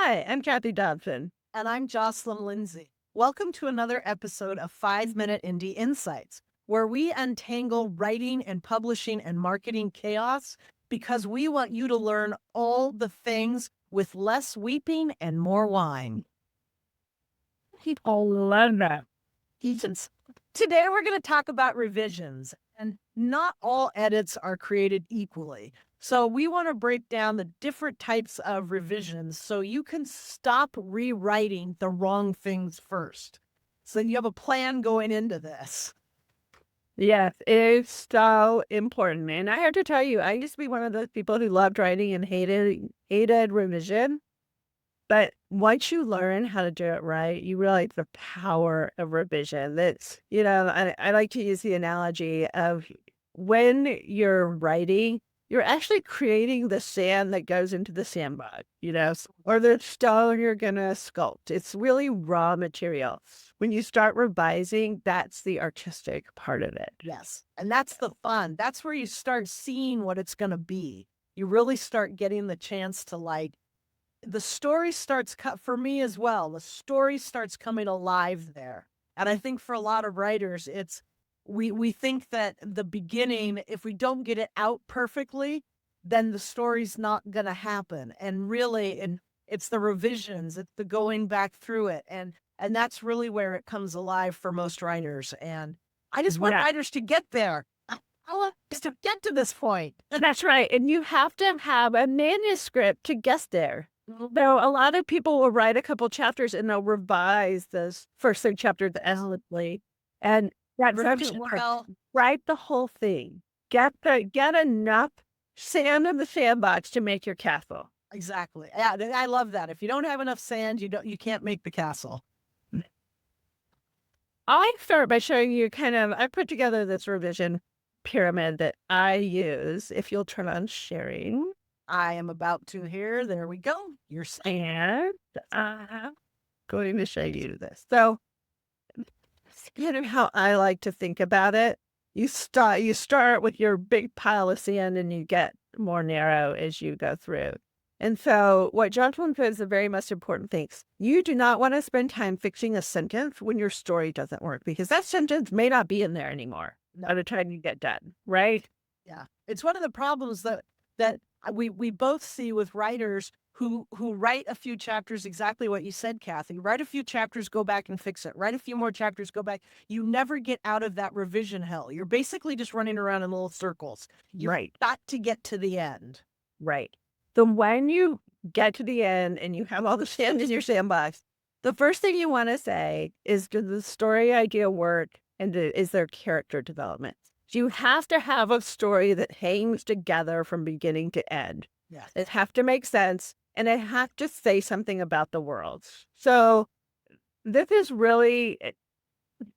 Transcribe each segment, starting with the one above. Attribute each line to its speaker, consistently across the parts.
Speaker 1: Hi, I'm Kathy Dobson.
Speaker 2: And I'm Jocelyn Lindsay. Welcome to another episode of 5 Minute Indie Insights, where we untangle writing and publishing and marketing chaos because we want you to learn all the things with less weeping and more wine.
Speaker 1: People love that.
Speaker 2: Since today we're going to talk about revisions, and not all edits are created equally. So we want to break down the different types of revisions so you can stop rewriting the wrong things first. So you have a plan going into this.
Speaker 1: Yes, it's so important. And I have to tell you, I used to be one of those people who loved writing and hated revision. But once you learn how to do it right, you realize the power of revision. I like to use the analogy of when you're writing, you're actually creating the sand that goes into the sandbox, or the stone you're going to sculpt. It's really raw material. When you start revising, that's the artistic part of it.
Speaker 2: Yes. And that's the fun. That's where you start seeing what it's going to be. You really start getting the chance to the story starts for me as well. The story starts coming alive there. And I think for a lot of writers, we think that the beginning, if we don't get it out perfectly, then the story's not going to happen. And really, it's the revisions, it's the going back through it. And that's really where it comes alive for most writers. And I just want
Speaker 1: Yeah.
Speaker 2: writers to get there. I want us to get to this point.
Speaker 1: That's right. And you have to have a manuscript to get there. Though a lot of people will write a couple chapters and they'll revise this first three chapters endlessly. And that doesn't work. Write the whole thing. Get enough sand in the sandbox to make your castle.
Speaker 2: Exactly. Yeah, I love that. If you don't have enough sand, you can't make the castle.
Speaker 1: I start by showing you I put together this revision pyramid that I use. If you'll turn on sharing.
Speaker 2: I am about to here. There we go.
Speaker 1: And I'm going to show you this. So, how I like to think about it. You start with your big pile of sand and you get more narrow as you go through. And so what Jocelyn says is the very most important things. You do not want to spend time fixing a sentence when your story doesn't work because that sentence may not be in there anymore by the time you get done, right?
Speaker 2: Yeah. It's one of the problems that we both see with writers who write a few chapters, exactly what you said, Kathy. Write a few chapters, go back and fix it. Write a few more chapters, go back. You never get out of that revision hell. You're basically just running around in little circles. You've got to get to the end.
Speaker 1: Right. So when you get to the end and you have all the sand in your sandbox, the first thing you want to say is, does the story idea work? And is there character development? You have to have a story that hangs together from beginning to end.
Speaker 2: Yes.
Speaker 1: It have to make sense and it have to say something about the world. So this is really,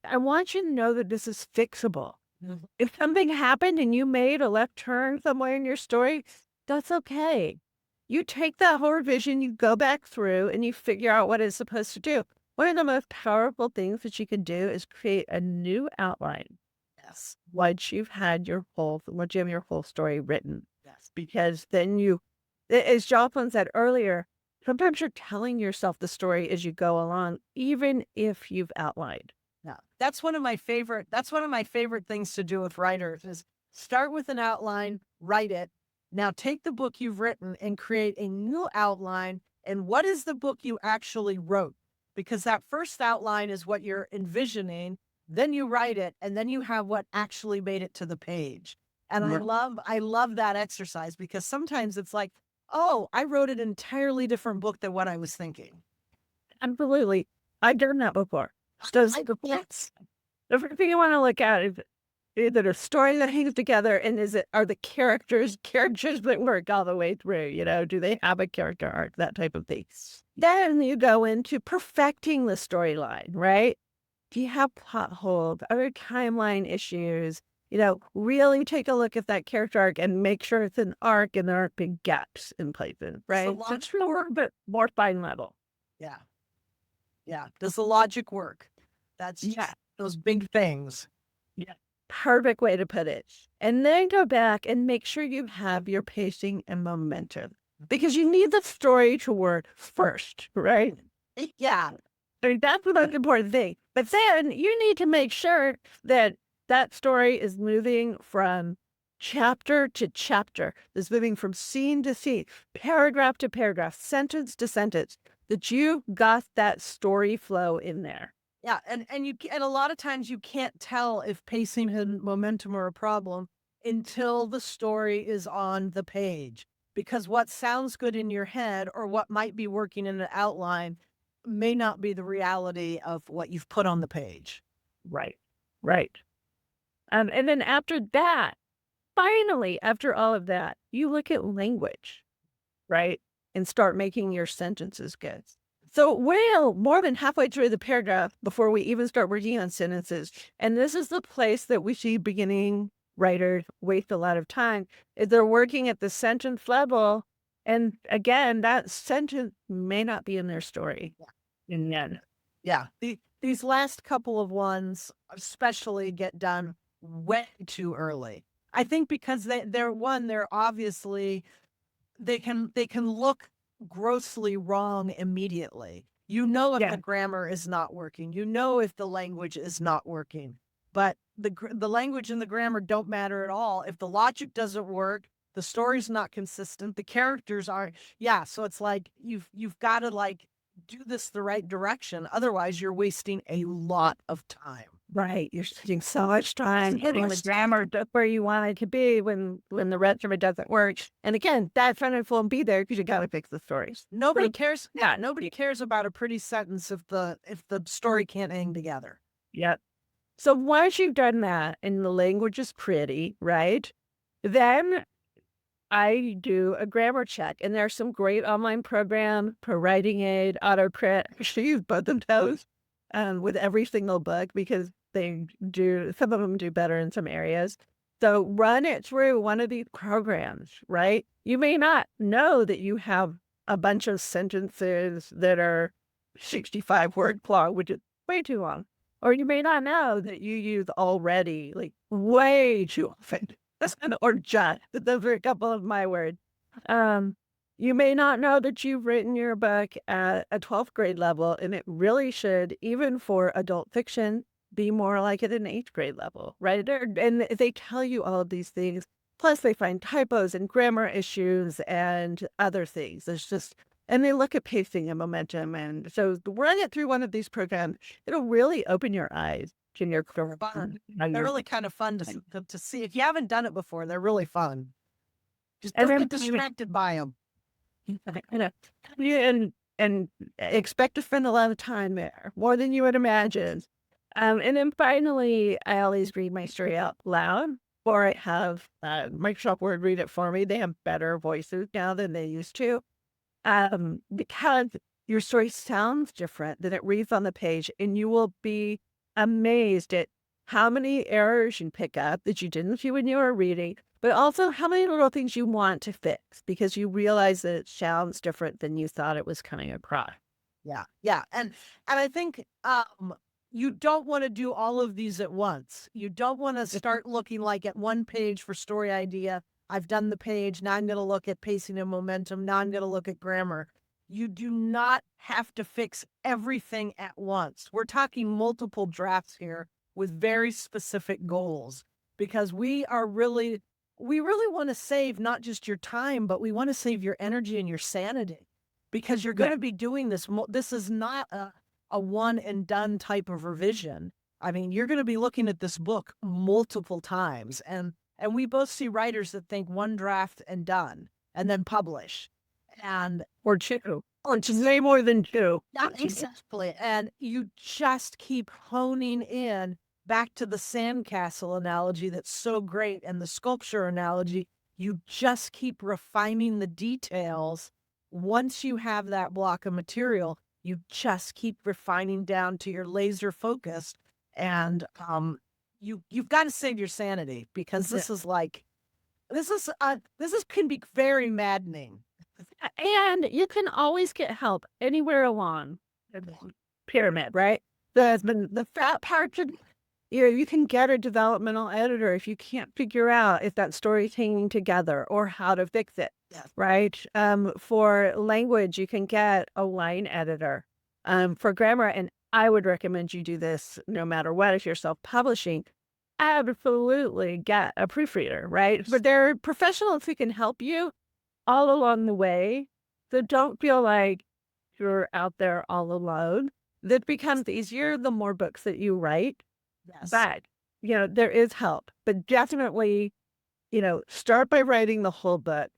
Speaker 1: I want you to know that this is fixable.
Speaker 2: Mhm.
Speaker 1: If something happened and you made a left turn somewhere in your story, that's okay. You take that whole revision, you go back through and you figure out what it's supposed to do. One of the most powerful things that you can do is create a new outline.
Speaker 2: Yes.
Speaker 1: Once you have your whole story written.
Speaker 2: Yes.
Speaker 1: Because then as Jocelyn said earlier, sometimes you're telling yourself the story as you go along, even if you've outlined.
Speaker 2: Yeah. That's one of my favorite things to do with writers is start with an outline, write it. Now take the book you've written and create a new outline. And what is the book you actually wrote? Because that first outline is what you're envisioning. Then you write it, and then you have what actually made it to the page. And I love that exercise because sometimes it's like, oh, I wrote an entirely different book than what I was thinking.
Speaker 1: Absolutely. I've done that before.
Speaker 2: Yes.
Speaker 1: The first thing you want to look at is it a story that hangs together, and are the characters that work all the way through? Do they have a character arc? That type of thing. Then you go into perfecting the storyline, right? Do you have plot holes? Are there timeline issues? Really take a look at that character arc and make sure it's an arc and there aren't big gaps in places, right? So it's a little bit more fine level.
Speaker 2: Yeah. Yeah. Does the logic work? That's those big things.
Speaker 1: Yeah. Perfect way to put it. And then go back and make sure you have your pacing and momentum. because you need the story to work first, right?
Speaker 2: Yeah.
Speaker 1: I mean, that's the most important thing. But then you need to make sure that that story is moving from chapter to chapter, is moving from scene to scene, paragraph to paragraph, sentence to sentence, that you got that story flow in there.
Speaker 2: Yeah, and a lot of times you can't tell if pacing and momentum are a problem until the story is on the page. Because what sounds good in your head or what might be working in an outline may not be the reality of what you've put on the page.
Speaker 1: Right. Right. And then after that, finally, after all of that, you look at language, right? And start making your sentences good. So we're more than halfway through the paragraph before we even start working on sentences. And this is the place that we see beginning writers waste a lot of time, is they're working at the sentence level. And again, that sentence may not be in their story. And then,
Speaker 2: Yeah. These last couple of ones especially get done way too early. I think because they're obviously they can look grossly wrong immediately. You know if
Speaker 1: yeah,
Speaker 2: the grammar is not working. You know if the language is not working. But the language and the grammar don't matter at all. If the logic doesn't work, the story's not consistent, the characters aren't. Yeah, so it's like you've got to like do this the right direction. Otherwise, you're wasting a lot of time.
Speaker 1: right. You're spending so much time hitting the grammar just where you want it to be when the rest of it doesn't work. And again, that sentence won't be there because you got to fix the stories.
Speaker 2: Nobody cares. Yeah, nobody cares about a pretty sentence if the story can't hang together.
Speaker 1: Yep. So once you've done that and the language is pretty, right? Then I do a grammar check, and there are some great online programs, Pro Writing Aid, AutoCrit. I should use both of those with every single book because some of them do better in some areas. So run it through one of these programs, right? You may not know that you have a bunch of sentences that are 65 word long, which is way too long. Or you may not know that you use already, like way too often. Or just, those are a couple of my words. You may not know that you've written your book at a 12th grade level, and it really should, even for adult fiction, be more like at an 8th grade level, right? And they tell you all of these things. Plus, they find typos and grammar issues and other things. And they look at pacing and momentum. And so run it through one of these programs. It'll really open your eyes to your
Speaker 2: Fun. They're really kind of fun to see. If you haven't done it before, they're really fun. Just
Speaker 1: And
Speaker 2: don't
Speaker 1: then
Speaker 2: get distracted by them.
Speaker 1: And expect to spend a lot of time there, more than you would imagine. And then finally, I always read my story out loud, or I have Microsoft Word read it for me. They have better voices now than they used to, because your story sounds different than it reads on the page, and you will be amazed at how many errors you pick up that you didn't see when you were reading, but also how many little things you want to fix because you realize that it sounds different than you thought it was coming across.
Speaker 2: Yeah. Yeah. And I think you don't want to do all of these at once. You don't want to start looking like at one page for story idea. I've done the page. Now I'm going to look at pacing and momentum. Now I'm going to look at grammar. You do not have to fix everything at once. We're talking multiple drafts here with very specific goals because we really want to save not just your time, but we want to save your energy and your sanity because you're going to be doing this. This is not a one and done type of revision. I mean, you're going to be looking at this book multiple times. And we both see writers that think one draft and done and then publish.
Speaker 1: Or two, or just way more than two.
Speaker 2: Not exactly. And you just keep honing in back to the sandcastle analogy that's so great and the sculpture analogy. You just keep refining the details. Once you have that block of material, you just keep refining down to your laser focus. And you've got to save your sanity because this can be very maddening.
Speaker 1: And you can always get help anywhere along the pyramid, right? The fat part, you can get a developmental editor if you can't figure out if that story's hanging together or how to fix it.
Speaker 2: Yes.
Speaker 1: right? For language, you can get a line editor. For grammar, and I would recommend you do this no matter what if you're self-publishing, absolutely get a proofreader, right? But there are professionals who can help you all along the way. So don't feel like you're out there all alone. That becomes easier the more books that you write.
Speaker 2: Yes.
Speaker 1: But, there is help. But definitely, start by writing the whole book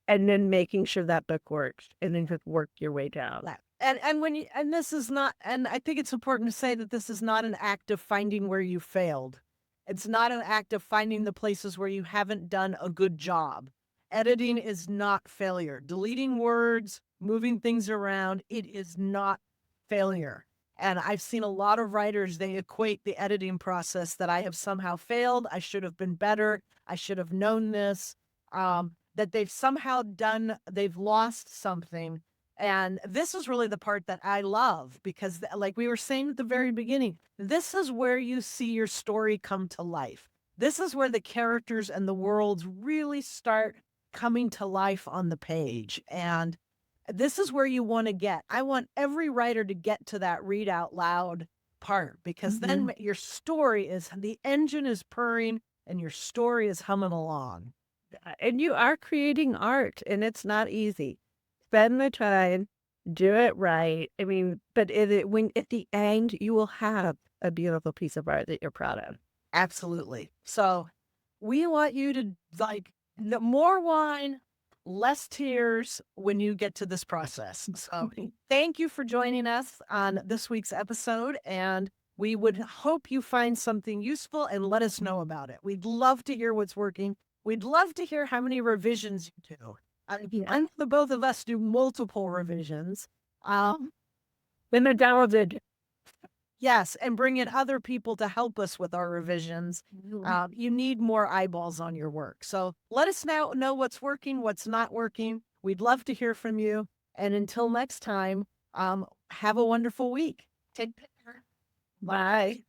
Speaker 1: and then making sure that book works and then just work your way down.
Speaker 2: And when you and this is not and I think it's important to say that this is not an act of finding where you failed. It's not an act of finding the places where you haven't done a good job. Editing is not failure. Deleting words, moving things around, it is not failure. And I've seen a lot of writers, they equate the editing process that I have somehow failed. I should have been better. I should have known this. That they've lost something. And this is really the part that I love because, like we were saying at the very beginning, this is where you see your story come to life. This is where the characters and the worlds really start coming to life on the page. And this is where you want to get. I want every writer to get to that read out loud part because then your story the engine is purring and your story is humming along.
Speaker 1: And you are creating art, and it's not easy. Spend the time, do it right. I mean, but when at the end, you will have a beautiful piece of art that you're proud of.
Speaker 2: Absolutely. So we want you to more wine, less tears when you get to this process. So thank you for joining us on this week's episode. And we would hope you find something useful and let us know about it. We'd love to hear what's working. We'd love to hear how many revisions you do. And the both of us do multiple revisions.
Speaker 1: When they're downloaded.
Speaker 2: Yes, and bring in other people to help us with our revisions. You need more eyeballs on your work. So let us now know what's working, what's not working. We'd love to hear from you. And until next time, have a wonderful week. Take care.
Speaker 1: Bye.